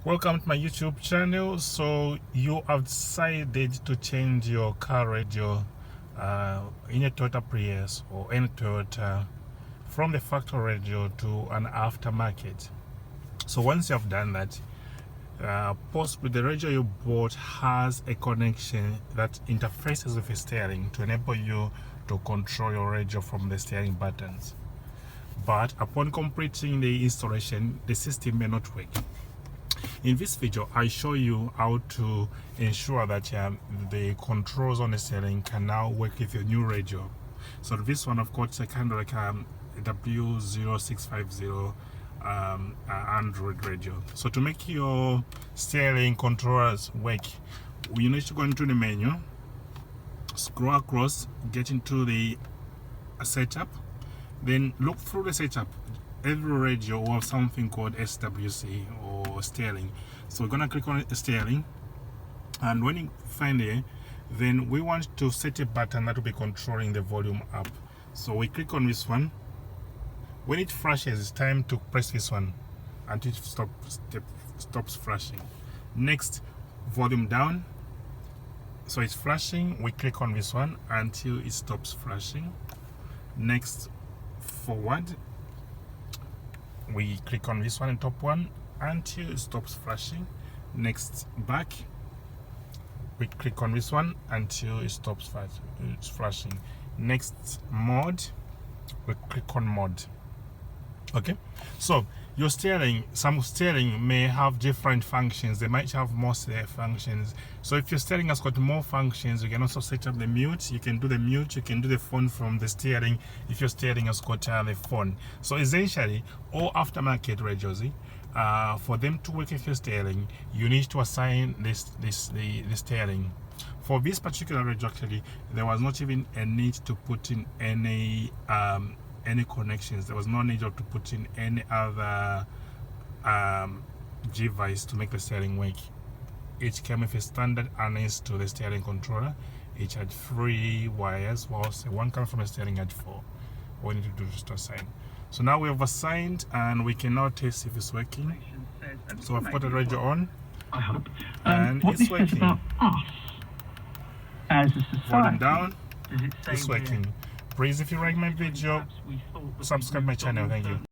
Welcome to my YouTube channel. So you have decided to change your car radio in a Toyota Prius or any Toyota from the factory radio to an aftermarket. So once you have done that, possibly the radio you bought has a connection that interfaces with the steering to enable you to control your radio from the steering buttons. But upon completing the installation, the system may not work. In this video, I show you how to ensure that the controls on the steering can now work with your new radio. So this one, of course, is kind of like a W0650 Android radio. So to make your steering controllers work, you need to go into the menu, scroll across, get into the setup, then look through the setup. Every radio will have something called SWC or steering. So we're gonna click on steering, and when you find it, then we want to set a button that will be controlling the volume up. So we click on this one. When it flashes, it's time to press this one until it stops flashing. Next, volume down. So it's flashing. We click on this one until it stops flashing. Next, forward. We click on this one, the top one, until it stops flashing. Next, back. We click on this one until it stops flashing. Next, mode. We click on mode. Okay, so your steering, some steering may have different functions. They might have more functions. So if your steering has got more functions, you can also set up the mute. You can do the mute, you can do the phone from the steering if your steering has got the phone. So essentially, all aftermarket radios, for them to work with your steering, you need to assign the steering. For this particular radio, actually, there was not even a need to put in any connections. There was no need to put in any other device to make the steering work. It came with a standard harness to the steering controller. It had 3 wires, whilst one coming from the steering had 4. What we need to do is to assign. So now we have assigned, and we can now test if it's working. So I've got the radio on, I hope. And what it's this working. says about us as a society. Volume down, Does it say it's working. Please, if you like my video, subscribe my channel. Thank you.